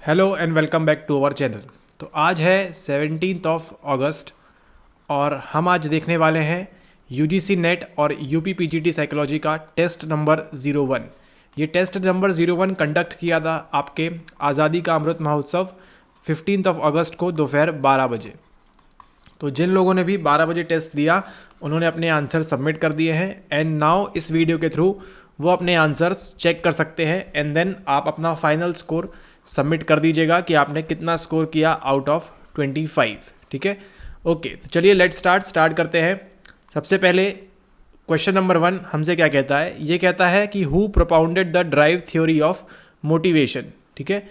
Hello and welcome back to our channel. तो आज है 17 अगस्त और हम आज देखने वाले हैं यूजीसी नेट और यूपी पीजीटी साइकोलॉजी का टेस्ट नंबर 01। ये टेस्ट नंबर 01 कंडक्ट किया था आपके आज़ादी का अमृत महोत्सव 15 अगस्त को दोपहर 12 बजे। तो जिन लोगों ने भी 12 बजे टेस्ट दिया उन्होंने अपने आंसर सबमिट कर दिए हैं एंड नाउ इस वीडियो के थ्रू वो अपने आंसर्स चेक कर सकते हैं एंड देन आप अपना फाइनल स्कोर सबमिट कर दीजिएगा कि आपने कितना स्कोर किया आउट ऑफ 25। ठीक है, ओके। तो चलिए लेट स्टार्ट करते हैं। सबसे पहले क्वेश्चन नंबर 1 हमसे क्या कहता है? ये कहता है कि who propounded the drive theory of motivation. ठीक है,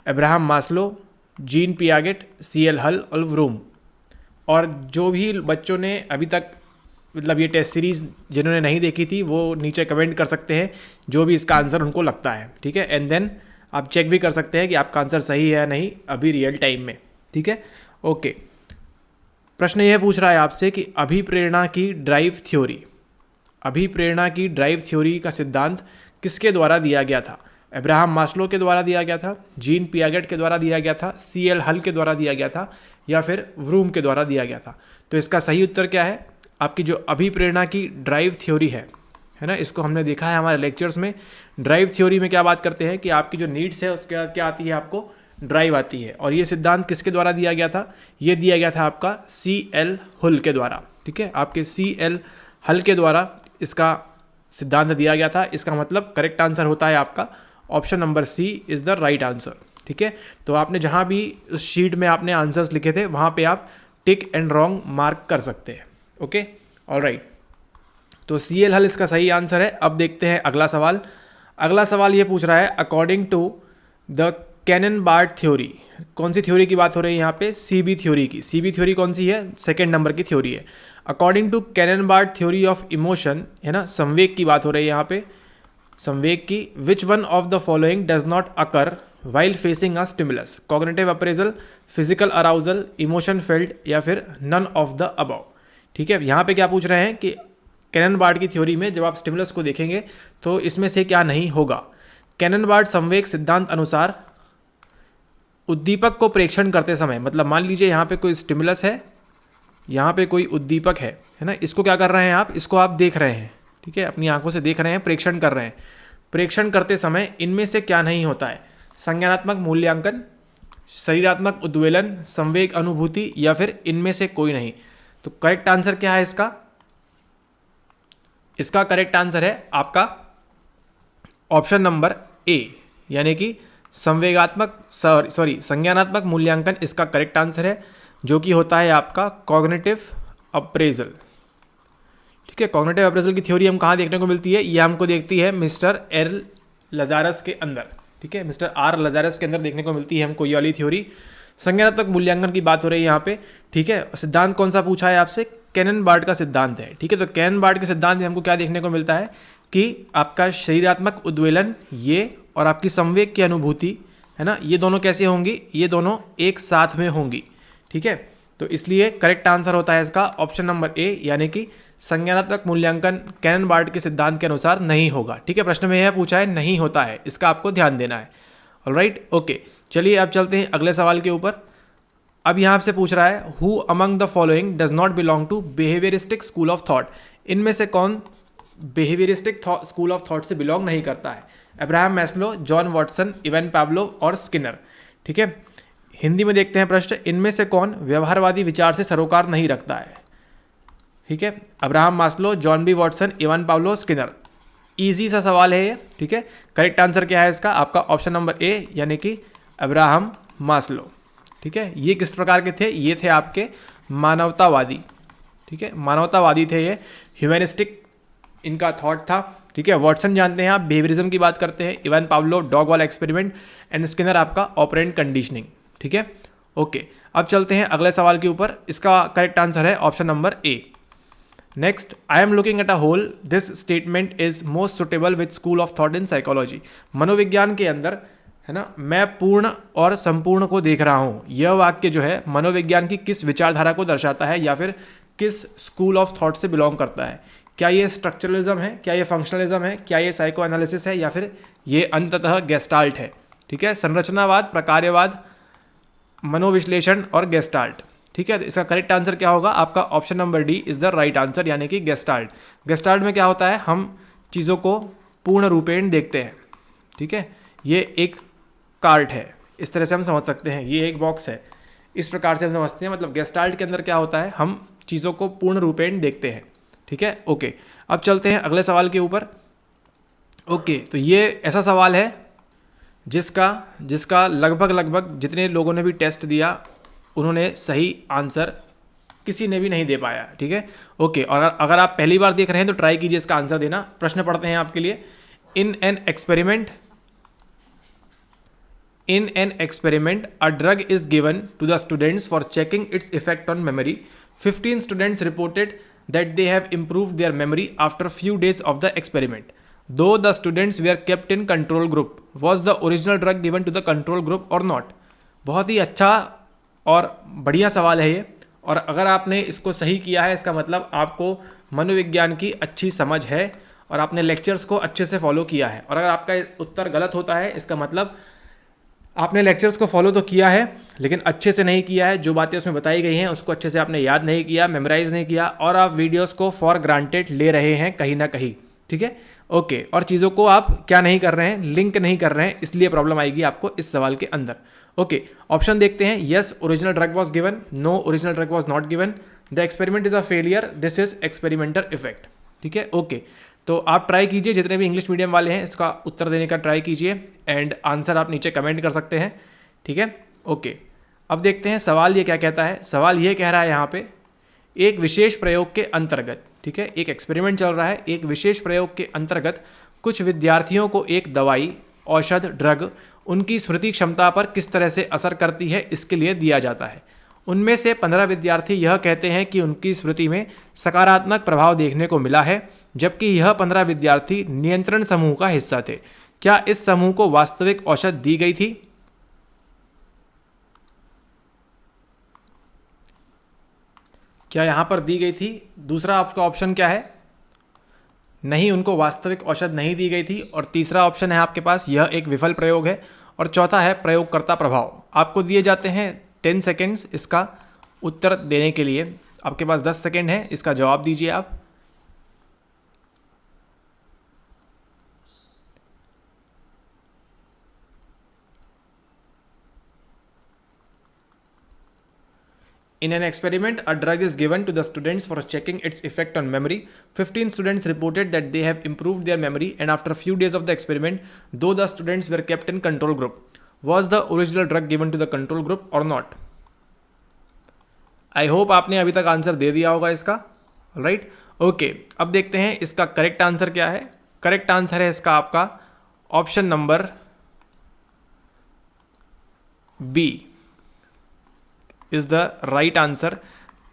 Abraham Maslow, Jean Piaget, CL Hull और व्रूम। और जो भी बच्चों ने अभी तक मतलब ये टेस्ट सीरीज़ जिन्होंने नहीं देखी थी वो नीचे कमेंट कर सकते हैं जो भी इसका आंसर उनको लगता है। ठीक है, एंड देन आप चेक भी कर सकते हैं कि आपका आंसर सही है या नहीं अभी रियल टाइम में। ठीक है, ओके। प्रश्न यह पूछ रहा है आपसे कि अभिप्रेरणा की ड्राइव थ्योरी का सिद्धांत किसके द्वारा दिया गया था? अब्राहम मास्लो के द्वारा दिया गया था, जीन पियागेट के द्वारा दिया गया था, सीएल हल के द्वारा दिया गया था या फिर व्रूम के द्वारा दिया गया था? तो इसका सही उत्तर क्या है? आपकी जो अभिप्रेरणा की ड्राइव थ्योरी है ना, इसको हमने देखा है हमारे लेक्चर्स में। ड्राइव थ्योरी में क्या बात करते हैं कि आपकी जो नीड्स है उसके बाद क्या आती है, आपको ड्राइव आती है। और ये सिद्धांत किसके द्वारा दिया गया था? ये दिया गया था आपका सीएल हल के द्वारा। ठीक है, आपके सीएल हल के द्वारा इसका सिद्धांत दिया गया था। इसका मतलब करेक्ट आंसर होता है आपका option number C is the right answer. ठीक है, तो आपने जहाँ भी उस शीट में आपने आंसर्स लिखे थे वहाँ पे आप टिक एंड रॉन्ग मार्क कर सकते हैं। Okay, alright. तो सीएल हल इसका सही आंसर है। अब देखते हैं अगला सवाल। अगला सवाल ये पूछ रहा है according to the Cannon Bard theory. कौन सी थ्योरी की बात हो रही है यहाँ पे? सीबी थ्योरी की। सीबी थ्योरी कौन सी है? सेकेंड नंबर की थ्योरी है। According to Cannon Bard theory of emotion, है ना, संवेग की बात हो रही है यहाँ पे, संवेग की। Which one of the following does not occur while facing a stimulus? Cognitive appraisal, physical arousal, emotion felt या फिर नन ऑफ द अबव? ठीक है, यहाँ पे क्या पूछ रहे हैं कि कैनन-बार्ड की थ्योरी में जब आप स्टिमुलस को देखेंगे तो इसमें से क्या नहीं होगा? कैनन-बार्ड संवेग सिद्धांत अनुसार उद्दीपक को प्रेक्षण करते समय, मतलब मान लीजिए यहाँ पे कोई स्टिमुलस है, यहाँ पे कोई उद्दीपक है ना, इसको क्या कर रहे हैं आप? इसको आप देख रहे हैं। ठीक है, अपनी आंखों से देख रहे हैं, प्रेक्षण कर रहे हैं। प्रेक्षण करते समय इनमें से क्या नहीं होता है? संज्ञानात्मक मूल्यांकन, शरीरात्मक उद्वेलन, संवेग अनुभूति या फिर इनमें से कोई नहीं? तो करेक्ट आंसर क्या है इसका? इसका करेक्ट आंसर है आपका ऑप्शन नंबर ए, यानी कि संज्ञानात्मक मूल्यांकन इसका करेक्ट आंसर है, जो कि होता है आपका कॉग्निटिव अप्रेजल। ठीक है, कॉग्निटिव अप्रेजल की थ्योरी हम कहाँ देखने को मिलती है? ये हमको देखती है मिस्टर एल लजारस के अंदर। ठीक है, मिस्टर आर लजारस के अंदर देखने को मिलती है हमको ये वाली थ्योरी। संज्ञानात्मक मूल्यांकन की बात हो रही है यहाँ पे। ठीक है, सिद्धांत कौन सा पूछा है आपसे? कैनन-बार्ड का सिद्धांत है। ठीक है, तो कैनन-बार्ड के सिद्धांत में हमको क्या देखने को मिलता है कि आपका शरीरात्मक उद्वेलन ये और आपकी संवेग की अनुभूति, है ना, ये दोनों कैसे होंगी? ये दोनों एक साथ में होंगी। ठीक है, तो इसलिए करेक्ट आंसर होता है इसका ऑप्शन नंबर ए, यानी कि संज्ञानात्मक मूल्यांकन कैनन-बार्ड के सिद्धांत के अनुसार नहीं होगा। ठीक है, प्रश्न में यह पूछा है नहीं होता है, इसका आपको ध्यान देना है। Alright, okay. चलिए अब चलते हैं अगले सवाल के ऊपर। अब यहाँ से पूछ रहा है who among the following does not belong to behavioristic school of thought? इनमें से कौन बिहेवियरिस्टिक स्कूल ऑफ थॉट से बिलोंग नहीं करता है? Abraham Maslow, John Watson, Ivan Pavlov और स्किनर। ठीक है, हिंदी में देखते हैं प्रश्न। इनमें से कौन व्यवहारवादी विचार से सरोकार नहीं रखता है? ठीक है, Abraham Maslow, John B Watson, Ivan Pavlov, Skinner. Easy सा सवाल है ये। ठीक है, करेक्ट आंसर क्या है इसका? आपका ऑप्शन नंबर ए, यानी कि अब्राहम मास्लो। ठीक है, ये किस प्रकार के थे? ये थे आपके मानवतावादी। ठीक है, मानवतावादी थे ये, ह्यूमनिस्टिक इनका थॉट था। ठीक है, वॉटसन जानते हैं आप, बिहेवियरिज्म की बात करते हैं, इवन पाव्लोव डॉग वाला एक्सपेरिमेंट एंड स्किनर आपका ऑपरेंट कंडीशनिंग। ठीक है, ओके। अब चलते हैं अगले सवाल के ऊपर। इसका करेक्ट आंसर है option number A. Next, I am looking at a whole, this statement is most suitable with school of thought in psychology. मनोविज्ञान के अंदर, है ना, मैं पूर्ण और संपूर्ण को देख रहा हूँ, यह वाक्य जो है मनोविज्ञान की किस विचारधारा को दर्शाता है या फिर किस स्कूल ऑफ थॉट से बिलोंग करता है? क्या ये स्ट्रक्चरलिज्म है, क्या ये फंक्शनलिज्म है, क्या ये साइको एनालिसिस है या फिर ये अंततः गेस्टाल्ट है? ठीक है, संरचनावाद, प्रकार्यवाद, मनोविश्लेषण और गेस्टाल्ट। ठीक है, तो इसका करेक्ट आंसर क्या होगा आपका? Option number D is the right answer, यानी कि गेस्टाल्ट। गेस्टाल्ट में क्या होता है, हम चीज़ों को पूर्ण रूपेण देखते हैं। ठीक है, ये एक कार्ट है, इस तरह से हम समझ सकते हैं, ये एक बॉक्स है, इस प्रकार से हम समझते हैं। मतलब गेस्टाल्ट के अंदर क्या होता है, हम चीज़ों को पूर्ण रूपेण देखते हैं। ठीक है, ओके, अब चलते हैं अगले सवाल के ऊपर। ओके, तो ये ऐसा सवाल है जिसका लगभग जितने लोगों ने भी टेस्ट दिया उन्होंने सही आंसर किसी ने भी नहीं दे पाया। ठीक है, ओके, और अगर आप पहली बार देख रहे हैं तो ट्राई कीजिए इसका आंसर देना। प्रश्न पढ़ते हैं आपके लिए। In an experiment a drug is given to the students for checking its effect on memory. 15 students reported that they have improved their memory after few days of the experiment. Though the students were kept in control group, was the original drug given to the control group or not? बहुत ही अच्छा और बढ़िया सवाल है ये, और अगर आपने इसको सही किया है इसका मतलब आपको मनोविज्ञान की अच्छी समझ है और आपने लेक्चर्स को अच्छे से फॉलो किया है। और अगर आपका उत्तर गलत होता है इसका मतलब आपने लेक्चर्स को फॉलो तो किया है लेकिन अच्छे से नहीं किया है, जो बातें उसमें बताई गई हैं उसको अच्छे से आपने याद नहीं किया, मेमोराइज नहीं किया, और आप वीडियोस को फॉर ग्रांटेड ले रहे हैं कहीं ना कहीं। ठीक है, ओके, और चीज़ों को आप क्या नहीं कर रहे हैं, लिंक नहीं कर रहे हैं, इसलिए प्रॉब्लम आएगी आपको इस सवाल के अंदर। ओके, ऑप्शन देखते हैं। Yes, original drug was given. No, original drug was not given. The experiment is a failure. This is experimental effect. ठीक है, ओके, तो आप ट्राई कीजिए, जितने भी इंग्लिश मीडियम वाले हैं इसका उत्तर देने का ट्राई कीजिए एंड आंसर आप नीचे कमेंट कर सकते हैं। ठीक है, ओके, अब देखते हैं सवाल ये क्या कहता है। सवाल ये कह रहा है यहाँ पे, एक विशेष प्रयोग के अंतर्गत, ठीक है, एक एक्सपेरिमेंट चल रहा है, एक विशेष प्रयोग के अंतर्गत कुछ विद्यार्थियों को एक दवाई, औषध, ड्रग उनकी स्मृति क्षमता पर किस तरह से असर करती है इसके लिए दिया जाता है। उनमें से 15 विद्यार्थी यह कहते हैं कि उनकी स्मृति में सकारात्मक प्रभाव देखने को मिला है, जबकि यह 15 विद्यार्थी नियंत्रण समूह का हिस्सा थे। क्या इस समूह को वास्तविक औषध दी गई थी? क्या यहां पर दी गई थी? दूसरा आपका ऑप्शन क्या है? नहीं, उनको वास्तविक औषध नहीं दी गई थी। और तीसरा ऑप्शन है आपके पास, यह एक विफल प्रयोग है। और चौथा है प्रयोगकर्ता प्रभाव। आपको दिए जाते हैं 10 सेकेंड्स इसका उत्तर देने के लिए। आपके पास 10 सेकेंड है, इसका जवाब दीजिए आप। In an experiment, a drug is given to the students for checking its effect on memory. 15 students reported that they have improved their memory, and after a few days of the experiment, though the students were kept in control group, was the original drug given to the control group or not? I hope आपने अभी तक answer दे दिया होगा इसका। Right, okay, अब देखते हैं इसका करेक्ट आंसर क्या है। करेक्ट आंसर है इसका आपका option number B is the right answer.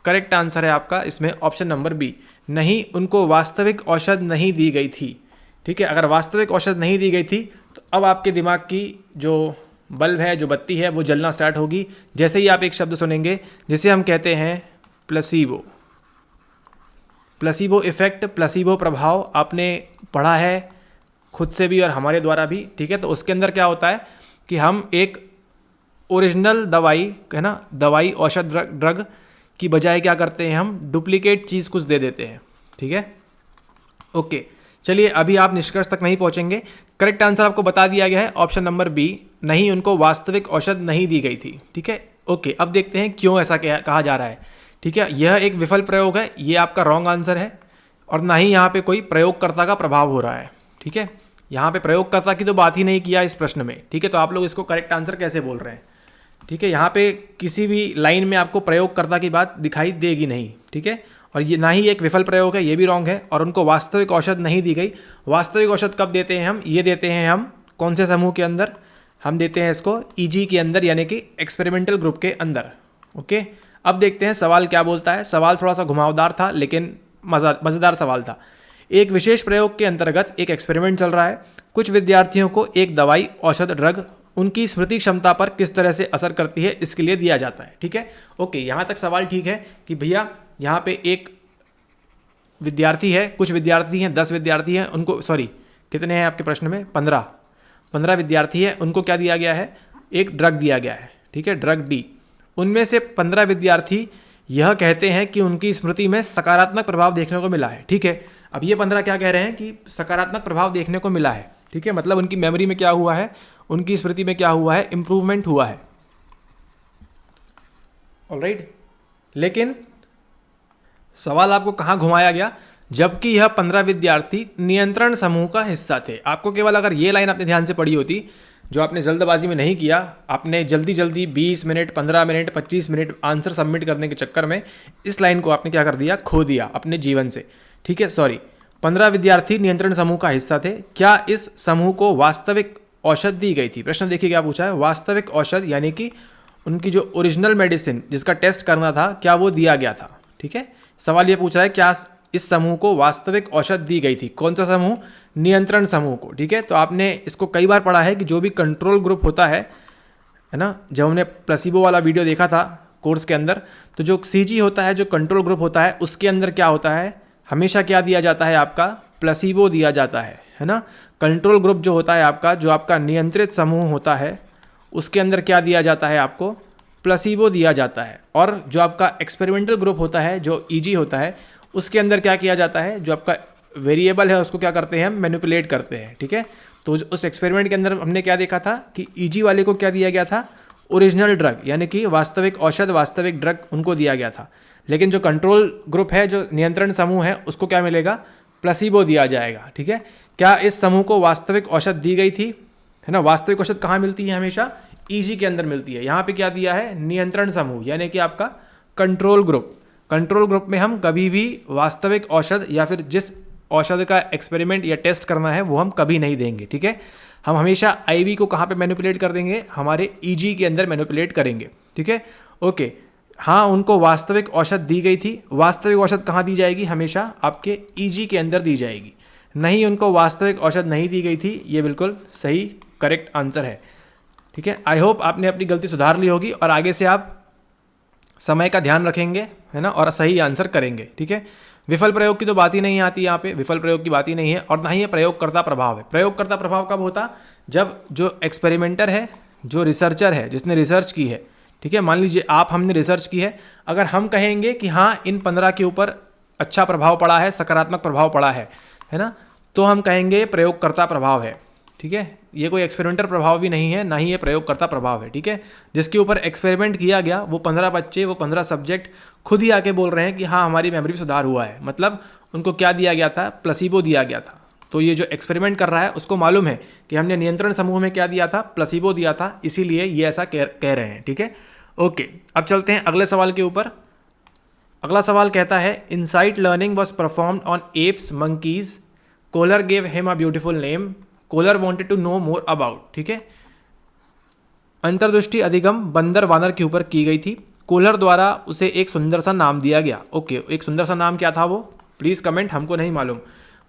Correct answer है आपका इसमें ऑप्शन नंबर बी। नहीं, उनको वास्तविक औषध नहीं दी गई थी। ठीक है, अगर वास्तविक औषध नहीं दी गई थी तो अब आपके दिमाग की जो बल्ब है, जो बत्ती है, वो जलना स्टार्ट होगी जैसे ही आप एक शब्द सुनेंगे जिसे हम कहते हैं प्लेसिबो। प्लेसिबो इफेक्ट, प्लेसिबो प्रभाव आपने पढ़ा है खुद से भी और हमारे द्वारा भी। ठीक है, तो उसके अंदर क्या होता है कि हम एक ओरिजिनल दवाई है ना, दवाई, औषध, ड्रग की बजाय क्या करते हैं, हम डुप्लीकेट चीज़ कुछ दे देते हैं। ठीक है, ओके, चलिए अभी आप निष्कर्ष तक नहीं पहुंचेंगे। करेक्ट आंसर आपको बता दिया गया है ऑप्शन नंबर बी। नहीं, उनको वास्तविक औषध नहीं दी गई थी। ठीक है, ओके, अब देखते हैं क्यों ऐसा कहा जा रहा है। ठीक है, यह एक विफल प्रयोग है, ये आपका रॉन्ग आंसर है, और ना ही यहाँ पे कोई प्रयोगकर्ता का प्रभाव हो रहा है। ठीक है, यहाँ पे प्रयोगकर्ता की तो बात ही नहीं किया इस प्रश्न में। ठीक है, तो आप लोग इसको करेक्ट आंसर कैसे बोल रहे हैं? ठीक है, यहाँ पे किसी भी लाइन में आपको प्रयोगकर्ता की बात दिखाई देगी नहीं। ठीक है, और ये ना ही एक विफल प्रयोग है, ये भी रॉन्ग है। और उनको वास्तविक औषध नहीं दी गई। वास्तविक औषध कब देते हैं हम? ये देते हैं हम कौन से समूह के अंदर? हम देते हैं इसको ईजी के अंदर, यानी कि एक्सपेरिमेंटल ग्रुप के अंदर। ओके, अब देखते हैं सवाल क्या बोलता है। सवाल थोड़ा सा घुमावदार था लेकिन मज़ेदार सवाल था। एक विशेष प्रयोग के अंतर्गत एक एक्सपेरिमेंट चल रहा है। कुछ विद्यार्थियों को एक दवाई, औषध, ड्रग उनकी स्मृति क्षमता पर किस तरह से असर करती है इसके लिए दिया जाता है। ठीक है, ओके, यहाँ तक सवाल ठीक है कि भैया यहाँ पे एक विद्यार्थी है, कुछ विद्यार्थी हैं, 10 विद्यार्थी हैं, उनको कितने हैं आपके प्रश्न में? 15 15 विद्यार्थी हैं, उनको क्या दिया गया है, एक ड्रग दिया गया है, ठीक है, ड्रग डी। उनमें से 15 विद्यार्थी यह कहते हैं कि उनकी स्मृति में सकारात्मक प्रभाव देखने को मिला है, ठीक है। अब ये 15 क्या कह रहे हैं कि सकारात्मक प्रभाव देखने को मिला है, ठीक है, मतलब उनकी मेमोरी में क्या हुआ है, उनकी स्मृति में क्या हुआ है, इंप्रूवमेंट हुआ है, ऑलराइट। लेकिन सवाल आपको कहाँ घुमाया गया, जबकि यह 15 विद्यार्थी नियंत्रण समूह का हिस्सा थे। आपको केवल अगर ये लाइन आपने ध्यान से पढ़ी होती, जो आपने जल्दबाजी में नहीं किया, आपने जल्दी जल्दी 20 minute 15 minute 25 minute answer submit करने के चक्कर में इस लाइन को आपने क्या कर दिया, खो दिया अपने जीवन से, ठीक है। सॉरी, 15 विद्यार्थी नियंत्रण समूह का हिस्सा थे। क्या इस समूह को वास्तविक औषध दी गई थी? प्रश्न देखिए क्या पूछा है, वास्तविक औषध यानी कि उनकी जो ओरिजिनल मेडिसिन जिसका टेस्ट करना था, क्या वो दिया गया था, ठीक है। सवाल ये पूछ रहा है क्या इस समूह को वास्तविक औषध दी गई थी। कौन सा समूह? नियंत्रण समूह को, ठीक है। तो आपने इसको कई बार पढ़ा है कि जो भी कंट्रोल ग्रुप होता है ना, जब हमने प्लेसिबो वाला वीडियो देखा था कोर्स के अंदर, तो जो सीजी होता है, जो कंट्रोल ग्रुप होता है, उसके अंदर क्या होता है, हमेशा क्या दिया जाता है, आपका प्लेसिबो दिया जाता है ना। कंट्रोल ग्रुप जो होता है आपका, जो आपका नियंत्रित समूह होता है, उसके अंदर क्या दिया जाता है, आपको प्लेसिबो दिया जाता है। और जो आपका एक्सपेरिमेंटल ग्रुप होता है, जो ईजी होता है, उसके अंदर क्या किया जाता है, जो आपका वेरिएबल है उसको क्या करते हैं, हम मैनिपुलेट करते हैं, ठीक है। तो उस एक्सपेरिमेंट के अंदर हमने क्या देखा था कि ईजी वाले को क्या दिया गया था, ओरिजिनल ड्रग यानी कि वास्तविक औषध, वास्तविक ड्रग उनको दिया गया था। लेकिन जो कंट्रोल ग्रुप है, जो नियंत्रण समूह है, उसको क्या मिलेगा, प्लेसिबो दिया जाएगा, ठीक है। क्या इस समूह को वास्तविक औषध दी गई थी, है ना। वास्तविक औषध कहाँ मिलती है, हमेशा ईजी के अंदर मिलती है। यहाँ पे क्या दिया है, नियंत्रण समूह यानी कि आपका कंट्रोल ग्रुप। कंट्रोल ग्रुप में हम कभी भी वास्तविक औषध या फिर जिस औषध का एक्सपेरिमेंट या टेस्ट करना है वो हम कभी नहीं देंगे, ठीक है। हम हमेशा आईवी को कहाँ पे मैनिपुलेट कर देंगे, हमारे ईजी के अंदर मैनिपुलेट करेंगे, ठीक है। ओके, हाँ, उनको वास्तविक औषध दी गई थी। वास्तविक औषध कहाँ दी जाएगी, हमेशा आपके ईजी के अंदर दी जाएगी। नहीं, उनको वास्तविक औषध नहीं दी गई थी, ये बिल्कुल सही करेक्ट आंसर है, ठीक है। आई होप आपने अपनी गलती सुधार ली होगी और आगे से आप समय का ध्यान रखेंगे, है ना, और सही आंसर करेंगे, ठीक है। विफल प्रयोग की तो बात ही नहीं आती यहाँ पे, विफल प्रयोग की बात ही नहीं है, और ना ही ये प्रयोगकर्ता प्रभाव है। प्रयोगकर्ता प्रभाव कब होता, जब जो एक्सपेरिमेंटर है, जो रिसर्चर है, जिसने रिसर्च की है, ठीक है। मान लीजिए हमने रिसर्च की है, अगर हम कहेंगे कि हाँ इन 15 के ऊपर अच्छा प्रभाव पड़ा है, सकारात्मक प्रभाव पड़ा है ना, तो हम कहेंगे प्रयोगकर्ता प्रभाव है, ठीक है। ये कोई एक्सपेरिमेंटर प्रभाव भी नहीं है, ना ही ये प्रयोगकर्ता प्रभाव है, ठीक है। जिसके ऊपर एक्सपेरिमेंट किया गया, वो 15 बच्चे, वो 15 सब्जेक्ट खुद ही आके बोल रहे हैं कि हाँ हमारी मेमोरी में सुधार हुआ है। मतलब उनको क्या दिया गया था, प्लेसिबो दिया गया था। तो ये जो एक्सपेरिमेंट कर रहा है उसको मालूम है कि हमने नियंत्रण समूह में क्या दिया था, प्लेसिबो दिया था, इसीलिए ये ऐसा कह रहे हैं, ठीक है। ओके, अब चलते हैं अगले सवाल के ऊपर। अगला सवाल कहता है, insight learning was performed on apes monkeys, Kohler gave him a beautiful name, Kohler wanted to know more about, ठीक है। अंतर्दृष्टि अधिगम बंदर वानर के ऊपर की गई थी। कोलर द्वारा उसे एक सुंदर सा नाम दिया गया। ओके, एक सुंदर सा नाम क्या था वो, प्लीज़ कमेंट, हमको नहीं मालूम।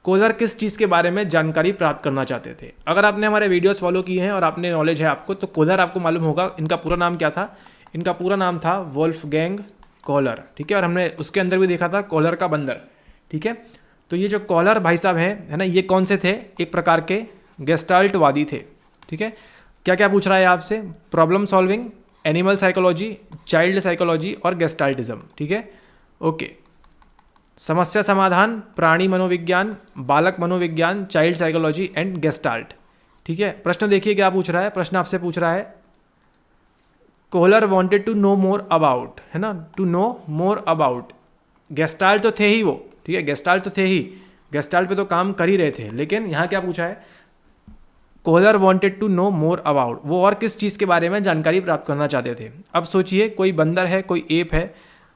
कोलर किस चीज़ के बारे में जानकारी प्राप्त करना चाहते थे। अगर आपने हमारे वीडियोस फॉलो किए हैं और आपने नॉलेज है आपको, तो कोलर आपको मालूम होगा इनका पूरा नाम क्या था। इनका पूरा नाम था वोल्फगैंग कोलर, ठीक है। और हमने उसके अंदर भी देखा था कोलर का बंदर, ठीक है। तो ये जो कोलर भाई साहब हैं, है ना, ये कौन से थे, एक प्रकार के गेस्टाल्टवादी थे, ठीक है। क्या क्या पूछ रहा है आपसे, problem solving, animal psychology, child psychology और गेस्टाल्टिज्म, ठीक है। ओके, समस्या समाधान, प्राणी मनोविज्ञान, बालक मनोविज्ञान, चाइल्ड साइकोलॉजी एंड गेस्टाल्ट, ठीक है। प्रश्न देखिए क्या पूछ रहा है, प्रश्न आपसे पूछ रहा है, Kohler wanted to know more about, है ना, to know more about. Gestalt तो थे ही वो, ठीक है, गेस्टाल्ट तो थे ही, गेस्टाल्ट पे तो काम कर ही रहे थे, लेकिन यहाँ क्या पूछा है, Kohler wanted to know more about, वो और किस चीज़ के बारे में जानकारी प्राप्त करना चाहते थे। अब सोचिए, कोई बंदर है, कोई एप है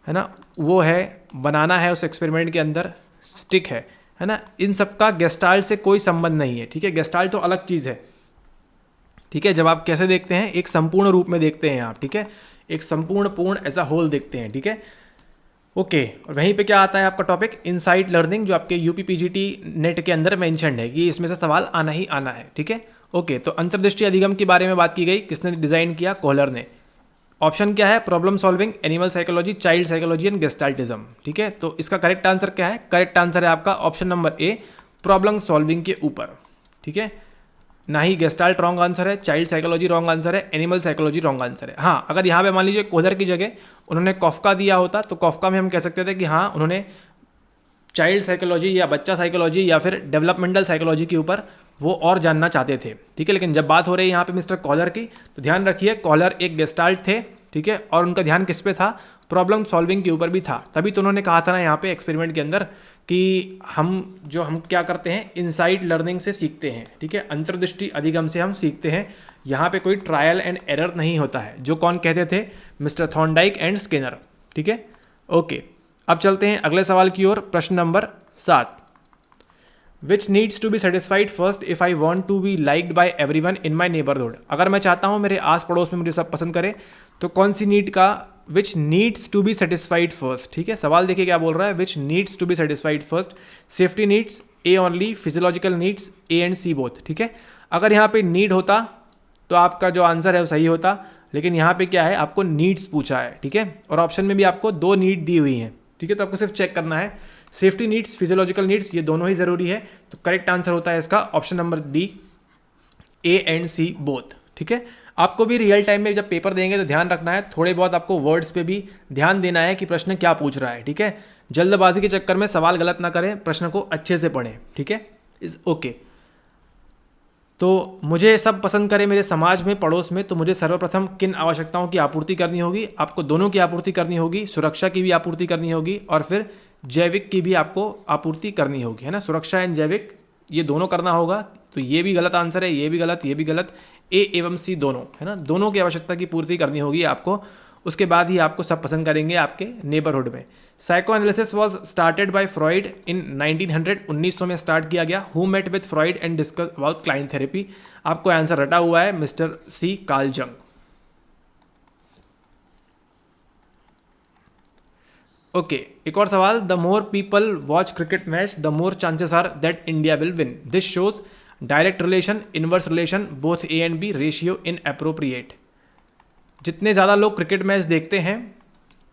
ना, वो है, बनाना है उस एक्सपेरिमेंट के अंदर, स्टिक है ना, इन सब का गेस्टाल्ट से कोई संबंध नहीं है, ठीक है। गेस्टाल्ट तो अलग चीज़ है, ठीक है। जब आप कैसे देखते हैं, एक संपूर्ण रूप में देखते हैं आप, ठीक है, एक पूर्ण ऐसा होल देखते हैं, ठीक है। ओके, और वहीं पे क्या आता है आपका टॉपिक, इनसाइट लर्निंग, जो आपके यूपीपीजीटी नेट के अंदर मेंशन है कि इसमें से सवाल आना ही आना है, ठीक है। ओके, तो अंतर्दृष्टि अधिगम के बारे में बात की गई, किसने डिजाइन किया, कोहलर ने। ऑप्शन क्या है, problem solving, animal psychology, child psychology and gestaltism, ठीक है। तो इसका करेक्ट आंसर क्या है, करेक्ट आंसर है आपका ऑप्शन नंबर ए, प्रॉब्लम सॉल्विंग के ऊपर, ठीक है। ना ही गेस्टाल्ट रॉन्ग आंसर है, चाइल्ड साइकोलॉजी रॉन्ग आंसर है, एनिमल साइकोलॉजी रॉन्ग आंसर है। हाँ, अगर यहाँ पे मान लीजिए कोहलर की जगह उन्होंने कॉफका दिया होता तो कॉफका में हम कह सकते थे कि हाँ उन्होंने चाइल्ड साइकोलॉजी या बच्चा साइकोलॉजी या फिर डेवलपमेंटल साइकोलॉजी के ऊपर वो और जानना चाहते थे, ठीक है। लेकिन जब बात हो रही है यहाँ पे मिस्टर कॉलर की, तो ध्यान रखिए कॉलर एक गेस्टाल्ट थे, ठीक है, और उनका ध्यान किस पे था, प्रॉब्लम सॉल्विंग के ऊपर भी था। तभी तो उन्होंने कहा था ना यहाँ पे एक्सपेरिमेंट के अंदर कि हम क्या करते हैं, इनसाइड लर्निंग से सीखते हैं, ठीक है, अंतर्दृष्टि अधिगम से हम सीखते हैं। यहाँ पे कोई ट्रायल एंड एरर नहीं होता है, जो कौन कहते थे, मिस्टर थॉर्नडाइक एंड स्किनर, ठीक है। ओके, अब चलते हैं अगले सवाल की ओर। प्रश्न नंबर 7, which needs to be satisfied first if I want to be liked by everyone in my neighbourhood. अगर मैं चाहता हूँ मेरे आस पड़ोस में मुझे सब पसंद करे, तो कौन सी नीड का, which needs to be satisfied first, ठीक है। सवाल देखिए क्या बोल रहा है, which needs to be satisfied first, safety needs, A only, physiological needs, A and C both, ठीक है। अगर यहाँ पे नीड होता तो आपका जो आंसर है वो सही होता, लेकिन यहाँ पे क्या है, आपको नीड्स पूछा है, ठीक है, और ऑप्शन में भी आपको 2 नीड दी हुई हैं, ठीक है। तो आपको सिर्फ चेक करना है, सेफ्टी नीड्स, फिजियोलॉजिकल नीड्स, ये दोनों ही जरूरी है। तो करेक्ट आंसर होता है इसका option number D, A and C both, ठीक है। आपको भी रियल टाइम में जब पेपर देंगे तो ध्यान रखना है, थोड़े बहुत आपको वर्ड्स पे भी ध्यान देना है कि प्रश्न क्या पूछ रहा है, ठीक है। जल्दबाजी के चक्कर में सवाल गलत ना करें, प्रश्न को अच्छे से पढ़ें, ठीक है। Is okay. तो मुझे सब पसंद करे मेरे समाज में, पड़ोस में, तो मुझे सर्वप्रथम किन आवश्यकताओं की आपूर्ति करनी होगी, आपको दोनों की आपूर्ति करनी होगी, सुरक्षा की भी आपूर्ति करनी होगी और फिर जैविक की भी आपको आपूर्ति करनी होगी, है ना। सुरक्षा एंड जैविक ये दोनों करना होगा। तो ये भी गलत आंसर है, ये भी गलत, ये भी गलत, ए एवं सी दोनों, है ना, दोनों की आवश्यकता की पूर्ति करनी होगी आपको। उसके बाद ही आपको सब पसंद करेंगे आपके नेबरहुड में। Psychoanalysis was started by Freud in 1900, 1900 में स्टार्ट किया गया। Who met with Freud and discuss about client therapy, आपको आंसर रटा हुआ है mister C Carl Jung. Okay, एक और सवाल, the more people watch cricket match the more chances are that India will win, this shows direct relation, inverse relation, both A and B, ratio, inappropriate. जितने ज़्यादा लोग cricket match देखते हैं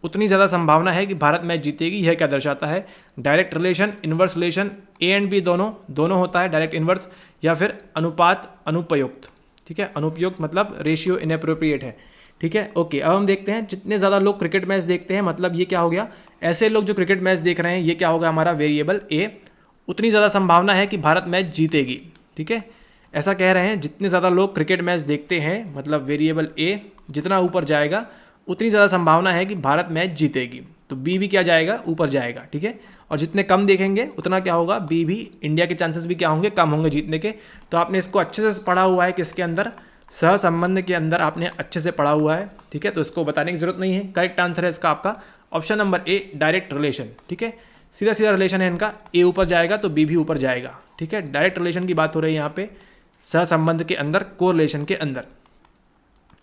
उतनी ज़्यादा संभावना है कि भारत मैच जीतेगी, यह क्या दर्शाता है, direct relation, inverse relation, A and B दोनों होता है, डायरेक्ट इनवर्स, या फिर अनुपात अनुपयुक्त, ठीक है। अनुपयुक्त मतलब रेशियो इनअप्रोप्रिएट है, ठीक है। ओके, अब हम देखते हैं जितने ज़्यादा लोग क्रिकेट मैच देखते हैं, मतलब ये क्या हो गया, ऐसे लोग जो क्रिकेट मैच देख रहे हैं, ये क्या होगा हमारा वेरिएबल ए, उतनी ज़्यादा संभावना है कि भारत मैच जीतेगी, ठीक है। ऐसा कह रहे हैं जितने ज़्यादा लोग क्रिकेट मैच देखते हैं, मतलब वेरिएबल ए जितना ऊपर जाएगा उतनी ज़्यादा संभावना है कि भारत मैच जीतेगी। तो बी भी क्या जाएगा, ऊपर जाएगा, ठीक है। और जितने कम देखेंगे उतना क्या होगा, बी भी, इंडिया के चांसेस भी क्या होंगे, कम होंगे जीतने के। तो आपने इसको अच्छे से पढ़ा हुआ है, किसके अंदर, सहसंबंध के अंदर आपने अच्छे से पढ़ा हुआ है, ठीक है। तो इसको बताने की जरूरत नहीं है। करेक्ट आंसर है इसका आपका ऑप्शन नंबर ए, डायरेक्ट रिलेशन, ठीक है। सीधा सीधा रिलेशन है इनका, ए ऊपर जाएगा तो बी भी ऊपर जाएगा, ठीक है। डायरेक्ट रिलेशन की बात हो रही है यहाँ पे, सहसंबंध के अंदर, कोरिलेशन के अंदर।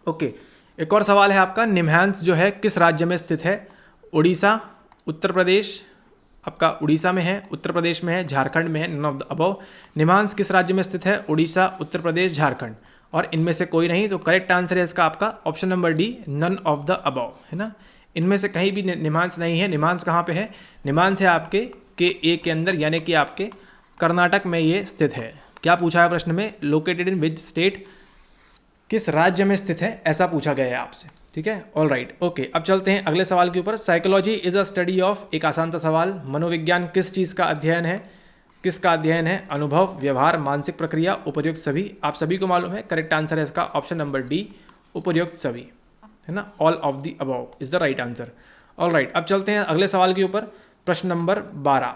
ओके, एक और सवाल है आपका, निमहांस जो है किस राज्य में स्थित है, उड़ीसा, उत्तर प्रदेश, आपका उड़ीसा में है, उत्तर प्रदेश में है, झारखंड में है, none of the above. NIMHANS किस राज्य में स्थित है, उड़ीसा, उत्तर प्रदेश, झारखंड, और इनमें से कोई नहीं। तो करेक्ट आंसर है इसका आपका option number D, none of the above, है ना। इनमें से कहीं भी निमहांस नहीं है। निमहांस कहाँ पे है, निमहांस है आपके ए के अंदर, यानी कि आपके कर्नाटक में ये स्थित है। क्या पूछा है प्रश्न में, लोकेटेड इन विच स्टेट, किस राज्य में स्थित है, ऐसा पूछा गया है आपसे, ठीक है। ऑल राइट, ओके, अब चलते हैं अगले सवाल के ऊपर। Psychology is a study of, एक आसान सा सवाल, मनोविज्ञान किस चीज़ का अध्ययन है, किसका अध्ययन है, अनुभव, व्यवहार, मानसिक प्रक्रिया, उपर्युक्त सभी। आप सभी को मालूम है, करेक्ट आंसर है इसका ऑप्शन नंबर डी, उपर्युक्त सभी, है ना, all of the above is the right answer. All right, अब चलते हैं अगले सवाल के ऊपर। प्रश्न नंबर 12,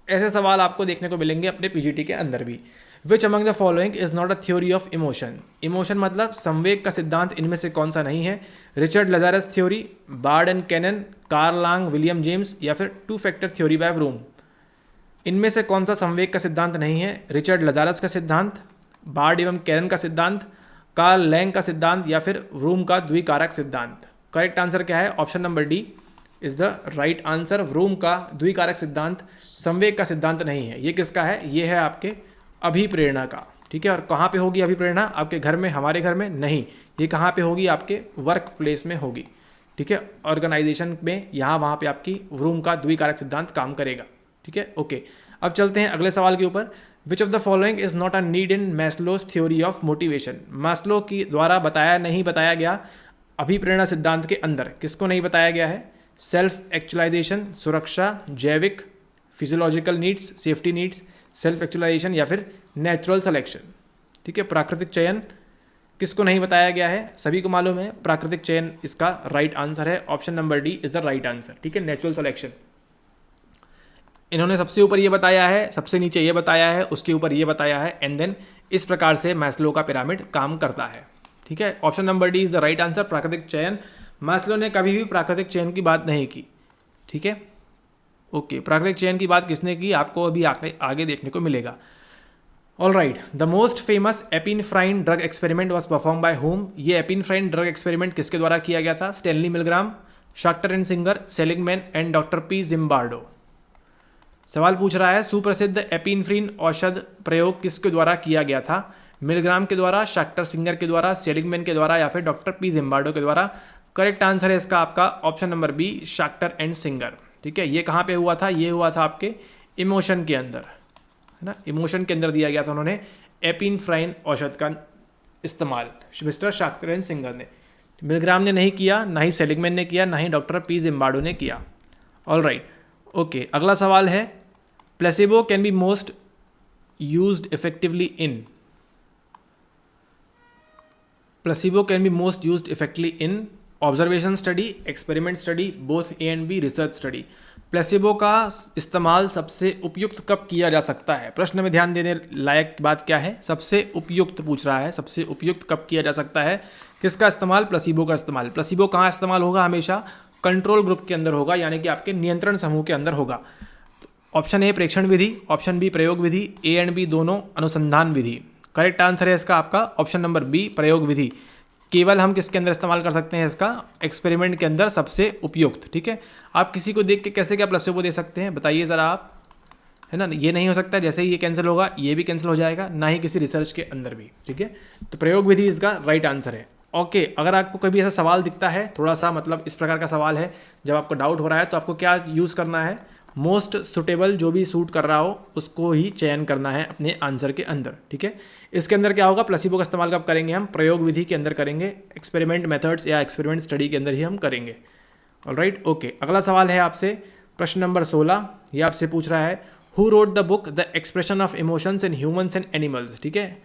ऐसे सवाल आपको देखने को मिलेंगे अपने पीजीटी के अंदर भी। Which among the following is not a theory of emotion, emotion मतलब संवेग का सिद्धांत इनमें से कौन सा नहीं है, Richard Lazarus theory, Bard and Cannon, Carl Lange, William James, या फिर 2 फैक्टर थ्योरी बाय ब्रूम। इनमें से कौन सा संवेग का सिद्धांत नहीं है, रिचर्ड लजारस का सिद्धांत, बार्ड एवं कैनन का सिद्धांत, कार्ल लैंग का सिद्धांत, या फिर ब्रूम का द्विकारक सिद्धांत। करेक्ट आंसर क्या है, option number D is the right answer. Vroom का द्विकारक सिद्धांत संवेग का सिद्धांत नहीं है। ये किसका है, ये है आपके अभिप्रेरणा का, ठीक है। और कहाँ पे होगी अभिप्रेरणा, आपके घर में, हमारे घर में नहीं, ये कहाँ पे होगी, आपके वर्क प्लेस में होगी, ठीक है, ऑर्गेनाइजेशन में, यहाँ वहाँ पे आपकी ब्रूम का द्विकारक सिद्धांत काम करेगा, ठीक है। ओके, अब चलते हैं अगले सवाल के ऊपर। Which of the following is not a need in Maslow's theory of motivation. Maslow की द्वारा नहीं बताया गया अभिप्रेरणा सिद्धांत के अंदर किसको नहीं बताया गया है? सेल्फ एक्चुअलाइजेशन, सुरक्षा, जैविक, physiological needs, safety needs, self actualisation या फिर नेचुरल सिलेक्शन। ठीक है, प्राकृतिक चयन किसको नहीं बताया गया है? सभी को मालूम है प्राकृतिक चयन इसका राइट आंसर है। Option number D is the right answer. ठीक है, नेचुरल सिलेक्शन। इन्होंने सबसे ऊपर ये बताया है, सबसे नीचे ये बताया है, उसके ऊपर ये बताया है, एंड देन इस प्रकार से मैस्लो का पिरामिड काम करता है। ठीक है, option number D is the right answer, प्राकृतिक चयन। मैस्लो ने कभी भी प्राकृतिक चयन की बात नहीं की। ठीक है, ओके, प्राकृतिक चयन की बात किसने की? आपको अभी आगे देखने को मिलेगा। All right, the most famous epinephrine drug experiment was perform by whom. ये एपिनफ्राइन ड्रग एक्सपेरिमेंट किसके द्वारा किया गया था? Stanley Milgram, Schachter and Singer, Seligman and doctor P Zimbardo. सवाल पूछ रहा है सुप्रसिद्ध एपिनफ्रीन औषध प्रयोग किसके द्वारा किया गया था? मिलग्राम के द्वारा, शाक्टर सिंगर के द्वारा, सेलिगमैन के द्वारा या फिर डॉक्टर पी जिम्बार्डो के द्वारा। करेक्ट आंसर है इसका आपका option number B, Schachter and Singer. ठीक है, ये कहाँ पे हुआ था? ये हुआ था आपके इमोशन के अंदर, है ना, इमोशन के अंदर दिया गया था उन्होंने एपिनफ्राइन औषध का इस्तेमाल, मिस्टर शाक्टर एंड सिंगर ने। मिलग्राम ने नहीं किया, ना ही सेलिगमैन ने किया, ना ही डॉक्टर पी जिम्बार्डो ने किया। ऑल राइट, ओके, अगला सवाल है placebo can be most used effectively in. Placebo can be most used effectively in observation study, experiment study, both A and B, research study. Placebo का इस्तेमाल सबसे उपयुक्त कब किया जा सकता है? प्रश्न में ध्यान देने लायक बात क्या है? सबसे उपयुक्त पूछ रहा है, सबसे उपयुक्त कब किया जा सकता है? किसका इस्तेमाल? प्लेसिबो का इस्तेमाल। प्लेसिबो कहाँ इस्तेमाल होगा? हमेशा कंट्रोल ग्रुप के अंदर होगा, यानी कि आपके नियंत्रण समूह के अंदर होगा। ऑप्शन ए प्रेक्षण विधि, ऑप्शन बी प्रयोग विधि, ए एंड बी दोनों अनुसंधान विधि। करेक्ट आंसर है इसका आपका ऑप्शन नंबर बी, प्रयोग विधि। केवल हम किसके अंदर इस्तेमाल कर सकते हैं इसका? एक्सपेरिमेंट के अंदर सबसे उपयुक्त। ठीक है, आप किसी को देख के कैसे क्या प्लेसिबो दे सकते हैं बताइए ज़रा आप, है ना। ये नहीं हो सकता, जैसे ही ये कैंसिल होगा ये भी कैंसिल हो जाएगा, ना ही किसी रिसर्च के अंदर भी। ठीक है, तो प्रयोग विधि इसका राइट आंसर है। ओके, अगर आपको कभी ऐसा सवाल दिखता है थोड़ा सा मतलब इस प्रकार का सवाल है, जब आपको डाउट हो रहा है तो आपको क्या यूज़ करना है? मोस्ट सुटेबल, जो भी सूट कर रहा हो उसको ही चयन करना है अपने आंसर के अंदर। ठीक है, इसके अंदर क्या होगा? प्लेसिबो का इस्तेमाल कब करेंगे हम? प्रयोग विधि के अंदर करेंगे, एक्सपेरिमेंट मेथड्स या एक्सपेरिमेंट स्टडी के अंदर ही हम करेंगे। ऑलराइट, ओके, अगला सवाल है आपसे प्रश्न नंबर 16। ये आपसे पूछ रहा है who wrote the book the expression of emotions in humans and animals. ठीक है,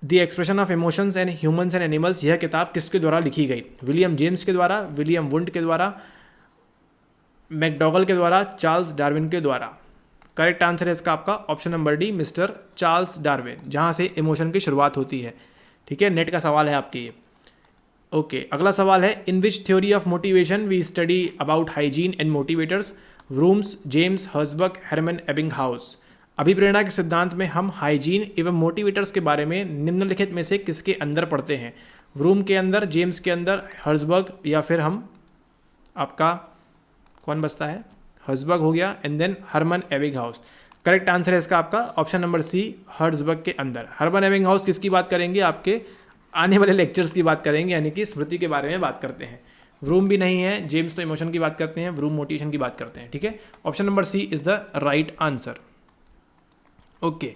the expression of emotions and humans and animals, यह किताब किसके द्वारा लिखी गई? विलियम जेम्स के द्वारा, विलियम वुंड के द्वारा, मैकडॉगल के द्वारा, चार्ल्स डार्विन के द्वारा। करेक्ट आंसर है इसका आपका option number D, mister Charles Darwin, जहाँ से इमोशन की शुरुआत होती है। ठीक है, नेट का सवाल है आपके ये। ओके, अगला सवाल है in which theory of motivation we study about hygiene and motivators? Vroom's, James, Herzberg, Herman Ebbinghaus. अभिप्रेरणा के सिद्धांत में हम हाइजीन एवं मोटिवेटर्स के बारे में निम्नलिखित में से किसके अंदर पढ़ते हैं? रूम के अंदर, जेम्स के अंदर, हर्जबर्ग या फिर हम आपका कौन बचता है? हर्जबर्ग हो गया, and then Herman Ebbinghaus. Correct answer है इसका आपका ऑप्शन नंबर सी, हर्जबर्ग के अंदर। हरमन एबिंगहाउस किसकी बात करेंगे? आपके आने वाले लेक्चर्स की बात करेंगे, यानी कि स्मृति के बारे में बात करते हैं। व्रूम भी नहीं है, जेम्स तो इमोशन की बात करते हैं, व्रूम मोटिवेशन की बात करते हैं। ठीक है, option number C is the right answer. Okay,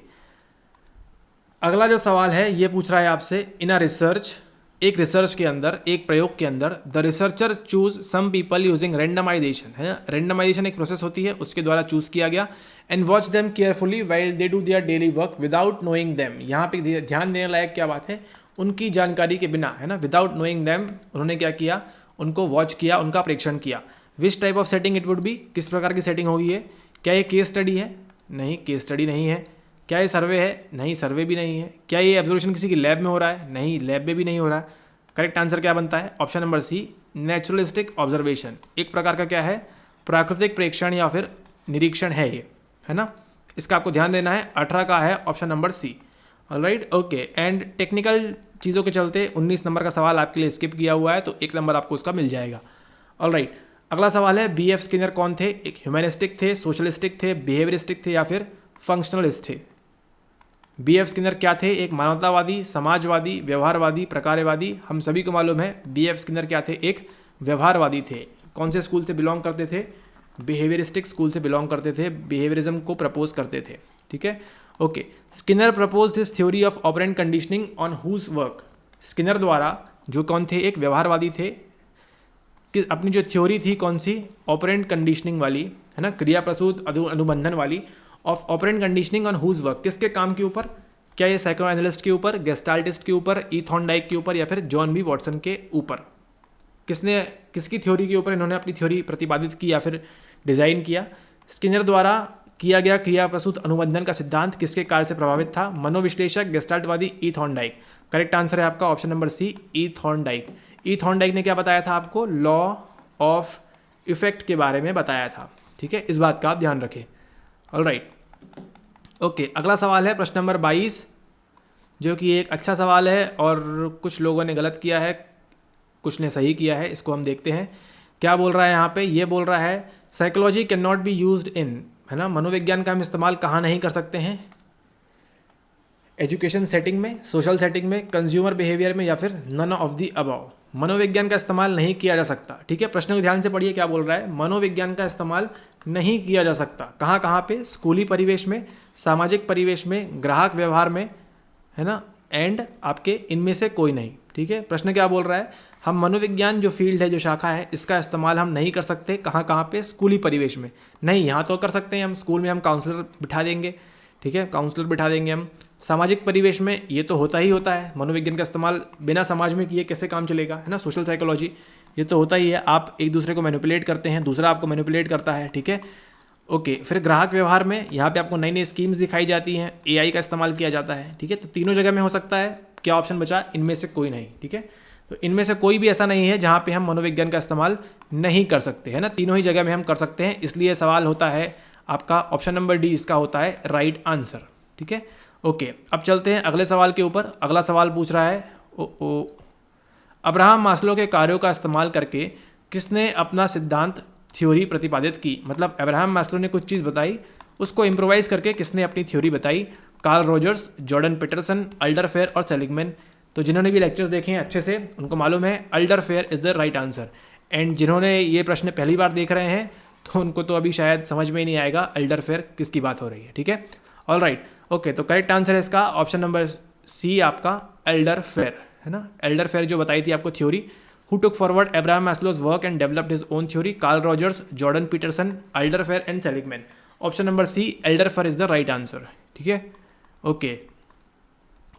अगला जो सवाल है ये पूछ रहा है आपसे इन अ रिसर्च, एक रिसर्च के अंदर, एक प्रयोग के अंदर, the researcher choose some people using randomisation, है ना। रेंडमाइजेशन एक प्रोसेस होती है, उसके द्वारा चूज किया गया, and watch them carefully while they do their daily work without knowing them. यहाँ पे ध्यान देने लायक क्या बात है? उनकी जानकारी के बिना, है ना, विदाउट नोइंग देम उन्होंने क्या किया? उनको वॉच किया, उनका परीक्षण किया। Which type of setting it would be? किस प्रकार की सेटिंग होगी ये? क्या ये केस स्टडी है? नहीं, केस स्टडी नहीं है। क्या ये सर्वे है? नहीं, सर्वे भी नहीं है। क्या ये ऑब्जर्वेशन किसी की लैब में हो रहा है? नहीं, लैब में भी नहीं हो रहा है। करेक्ट आंसर क्या बनता है? Option number C, naturalistic observation. एक प्रकार का क्या है? प्राकृतिक प्रेक्षण या फिर निरीक्षण है ये, है ना। इसका आपको ध्यान देना है। 18 का है option number C. Alright, okay, and technical चीज़ों के चलते 19 नंबर का सवाल आपके लिए स्किप किया हुआ है, तो 1 नंबर आपको उसका मिल जाएगा। ऑलराइट, अगला सवाल है बी एफ स्किनर कौन थे? एक ह्यूमैनिस्टिक थे, सोशलिस्टिक थे, बिहेवियरिस्टिक थे या फिर फंक्शनलिस्ट थे? बी एफ स्किनर क्या थे? एक मानवतावादी, समाजवादी, व्यवहारवादी, प्रकारवादी। हम सभी को मालूम है बी एफ स्किनर क्या थे? एक व्यवहारवादी थे। कौन से स्कूल से बिलोंग करते थे? बिहेवियरिस्टिक स्कूल से बिलोंग करते थे, बिहेवियरिज्म को प्रपोज करते थे। ठीक है, okay, Skinner propose this theory of operant conditioning on whose work. Skinner द्वारा, जो कौन थे, एक व्यवहारवादी थे, कि अपनी जो थ्योरी थी कौन सी, ऑपरेंट कंडीशनिंग वाली, है ना, क्रिया प्रसूत अनुबंधन वाली, of operant conditioning on whose work, किसके काम के ऊपर, क्या ये साइकोएनालिस्ट के ऊपर, गेस्टाल्टिस्ट के ऊपर, ई थॉर्नडाइक के ऊपर, या फिर जॉन बी वॉटसन के ऊपर? किसकी थ्योरी के ऊपर इन्होंने अपनी थ्योरी प्रतिपादित की या फिर डिजाइन किया? स्किनर द्वारा किया गया क्रिया प्रसूत अनुबंधन का सिद्धांत किसके कार्य से प्रभावित था? मनोविश्लेषक, गेस्टाल्टवादी, ई थॉर्नडाइक। करेक्ट आंसर है आपका ऑप्शन नंबर सी, ई थॉर्नडाइक। ई थॉर्नडाइक ने क्या बताया था आपको? लॉ ऑफ इफेक्ट के बारे में बताया था। ठीक है, इस बात का आप ध्यान रखें। ऑलराइट, ओके, अगला सवाल है प्रश्न नंबर 22, जो कि एक अच्छा सवाल है और कुछ लोगों ने गलत किया है, कुछ ने सही किया है। इसको हम देखते हैं क्या बोल रहा है यहाँ पे। ये बोल रहा है psychology can not be used in, है ना, मनोविज्ञान का हम इस्तेमाल कहाँ नहीं कर सकते हैं? एजुकेशन सेटिंग में, सोशल सेटिंग में, कंज्यूमर बिहेवियर में, या फिर नन ऑफ द अबव। मनोविज्ञान का इस्तेमाल नहीं किया जा सकता। ठीक है, प्रश्न को ध्यान से पढ़िए क्या बोल रहा है। मनोविज्ञान का इस्तेमाल नहीं किया जा सकता कहाँ कहाँ पे? स्कूली परिवेश में, सामाजिक परिवेश में, ग्राहक व्यवहार में, है ना, एंड आपके इनमें से कोई नहीं। ठीक है, प्रश्न क्या बोल रहा है? हम मनोविज्ञान जो फील्ड है, जो शाखा है, इसका इस्तेमाल हम नहीं कर सकते कहाँ कहाँ पे? स्कूली परिवेश में नहीं, यहाँ तो कर सकते हैं हम, स्कूल में हम काउंसलर बिठा देंगे। ठीक है, काउंसलर बिठा देंगे हम। सामाजिक परिवेश में ये तो होता ही होता है, मनोविज्ञान का इस्तेमाल बिना समाज में किए कैसे काम चलेगा, है ना। सोशल साइकोलॉजी ये तो होता ही है, आप एक दूसरे को मैनिपुलेट करते हैं, दूसरा आपको मैनिपुलेट करता है। ठीक है, ओके, फिर ग्राहक व्यवहार में यहाँ पे आपको नई नई स्कीम्स दिखाई जाती हैं, एआई का इस्तेमाल किया जाता है। ठीक है, तो तीनों जगह में हो सकता है। क्या ऑप्शन बचा? इनमें से कोई नहीं। ठीक है, तो इनमें से कोई भी ऐसा नहीं है जहाँ पे हम मनोविज्ञान का इस्तेमाल नहीं कर सकते, है ना, तीनों ही जगह में हम कर सकते हैं। इसलिए सवाल होता है आपका ऑप्शन नंबर डी, इसका होता है राइट आंसर। ठीक है, ओके, अब चलते हैं अगले सवाल के ऊपर। अगला सवाल पूछ रहा है अब्राहम मास्लो के कार्यों का इस्तेमाल करके किसने अपना सिद्धांत थ्योरी प्रतिपादित की? मतलब अब्राहम मास्लो ने कुछ चीज़ बताई, उसको इम्प्रोवाइज करके किसने अपनी थ्योरी बताई? कार्ल रॉजर्स, जॉर्डन पीटरसन, अल्डरफेयर और सेलिगमैन। तो जिन्होंने भी लेक्चर्स देखे हैं अच्छे से, उनको मालूम है Alderfer is the right answer. And जिन्होंने ये प्रश्न पहली बार देख रहे हैं तो उनको तो अभी शायद समझ में ही नहीं आएगा अल्डरफेयर किसकी बात हो रही है। ठीक है, ऑल राइट, ओके, तो करेक्ट आंसर है इसका ऑप्शन नंबर सी, आपका एल्डरफेयर, है ना। एल्डरफेयर जो बताई थी आपको theory, who took forward Abraham Maslow's work and developed his own theory? Carl Rogers, Jordan Peterson, Alderfer and Seligman. Option number C, Alderfer is the right answer. ठीक है, ओके,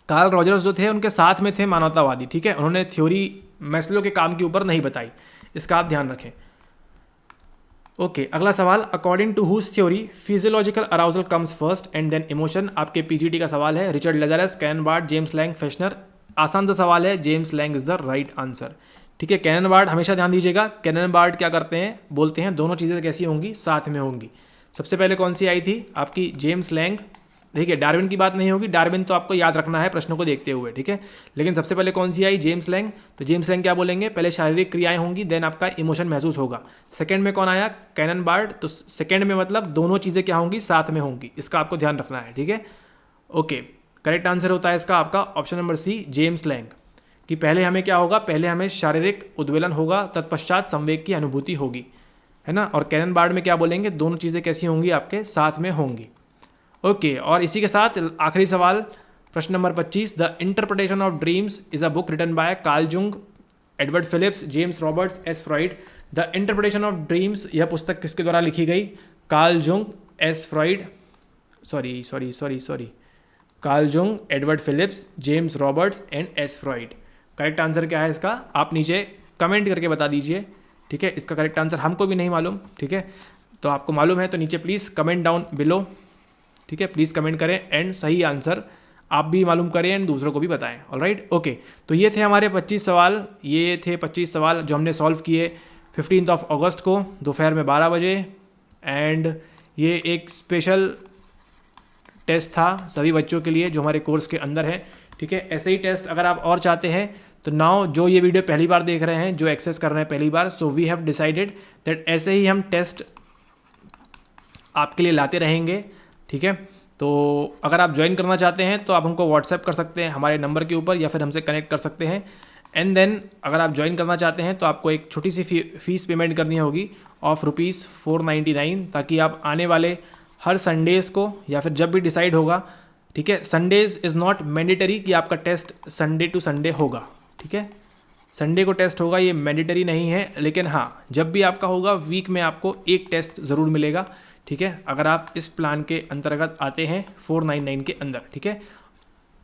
कार्ल रॉजर्स जो थे उनके साथ में थे मानवतावादी। ठीक है, उन्होंने थ्योरी मैस्लो के काम के ऊपर नहीं बताई, इसका आप ध्यान रखें। ओके, अगला सवाल, according to whose theory physiological arousal comes first and then emotion? आपके पीजीटी का सवाल है। Richard Lazarus, Cannon Bard, James Lange, Fechner. आसान सा सवाल है, James Lange is the right answer. ठीक है, कैनन बार्ड, हमेशा ध्यान दीजिएगा, कैनन बार्ड क्या करते हैं, बोलते हैं दोनों चीज़ें कैसी होंगी, साथ में होंगी। सबसे पहले कौन सी आई थी आपकी? James Lang. ठीक है, डार्विन की बात नहीं होगी, डार्विन तो आपको याद रखना है प्रश्नों को देखते हुए। ठीक है, लेकिन सबसे पहले कौन सी आई? James Lange. तो जेम्स लैंग क्या बोलेंगे? पहले शारीरिक क्रियाएं होंगी, देन आपका इमोशन महसूस होगा। सेकंड में कौन आया? Cannon board. तो सेकंड में मतलब दोनों चीज़ें क्या होंगी? साथ में होंगी, इसका आपको ध्यान रखना है। ठीक है, ओके, करेक्ट आंसर होता है इसका आपका option number C, James Lange. कि पहले हमें क्या होगा? पहले हमें शारीरिक उद्वेलन होगा, तत्पश्चात संवेग की अनुभूति होगी, है ना। और कैनन बार्ड में क्या बोलेंगे? दोनों चीज़ें कैसी होंगी? आपके साथ में होंगी। ओके, और इसी के साथ आखिरी सवाल, प्रश्न नंबर 25, the interpretation of dreams is a book written by Carl Jung, Edward Phillips, James Roberts, S Freud. The interpretation of dreams, यह पुस्तक किसके द्वारा लिखी गई? Carl Jung, S Freud, sorry, Carl Jung, Edward Phillips, James Roberts and S Freud. Correct answer क्या है इसका? आप नीचे कमेंट करके बता दीजिए। ठीक है, इसका करेक्ट आंसर हमको भी नहीं मालूम। ठीक है, तो आपको मालूम है तो नीचे प्लीज़ कमेंट डाउन बिलो। ठीक है, प्लीज़ कमेंट करें एंड सही आंसर आप भी मालूम करें एंड दूसरों को भी बताएं। ऑलराइट, ओके, तो ये थे हमारे 25 सवाल। ये थे 25 सवाल जो हमने सॉल्व किए 15 अगस्त को दोपहर में 12 बजे। एंड ये एक स्पेशल टेस्ट था सभी बच्चों के लिए जो हमारे कोर्स के अंदर है। ठीक है, ऐसे ही टेस्ट अगर आप और चाहते हैं तो नाउ जो ये वीडियो पहली बार देख रहे हैं, जो एक्सेस कर रहे हैं पहली बार, so we have decided that ऐसे ही हम टेस्ट आपके लिए लाते रहेंगे। ठीक है, तो अगर आप ज्वाइन करना चाहते हैं तो आप हमको व्हाट्सएप कर सकते हैं हमारे नंबर के ऊपर, या फिर हमसे कनेक्ट कर सकते हैं। एंड देन अगर आप ज्वाइन करना चाहते हैं तो आपको एक छोटी सी फीस पेमेंट करनी होगी ऑफ ₹499, ताकि आप आने वाले हर संडेज़ को या फिर जब भी डिसाइड होगा ठीक है। संडेज इज़ नॉट मैंडेटरी कि आपका टेस्ट संडे टू संडे होगा, ठीक है। संडे को टेस्ट होगा ये मैंडेटरी नहीं है, लेकिन हाँ जब भी आपका होगा वीक में आपको एक टेस्ट ज़रूर मिलेगा, ठीक है, अगर आप इस प्लान के अंतर्गत आते हैं 499 के अंदर, ठीक है।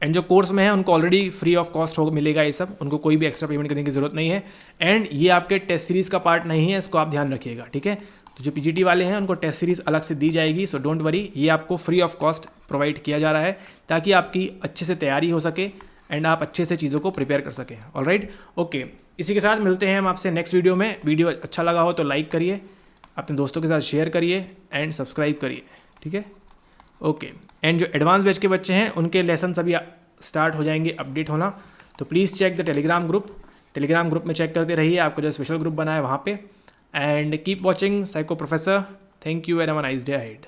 एंड जो कोर्स में है उनको ऑलरेडी फ्री ऑफ कॉस्ट हो मिलेगा ये सब, उनको कोई भी एक्स्ट्रा पेमेंट करने की ज़रूरत नहीं है। एंड ये आपके टेस्ट सीरीज़ का पार्ट नहीं है, इसको आप ध्यान रखिएगा, ठीक है। तो जो पीजीटी वाले हैं उनको टेस्ट सीरीज़ अलग से दी जाएगी, सो डोंट वरी, ये आपको फ्री ऑफ कॉस्ट प्रोवाइड किया जा रहा है ताकि आपकी अच्छे से तैयारी हो सके एंड आप अच्छे से चीज़ों को प्रिपेयर कर सकें। ऑलराइट, ओके, इसी के साथ मिलते हैं हम आपसे नेक्स्ट वीडियो में। वीडियो अच्छा लगा हो तो लाइक करिए, अपने दोस्तों के साथ शेयर करिए एंड सब्सक्राइब करिए, ठीक है। ओके, एंड जो एडवांस बैच के बच्चे हैं उनके लेसन अभी स्टार्ट हो जाएंगे अपडेट होना, तो please check the Telegram group में चेक करते रहिए, आपको जो स्पेशल ग्रुप बना है वहाँ पे। And keep watching psycho professor. Thank you and have a nice day ahead.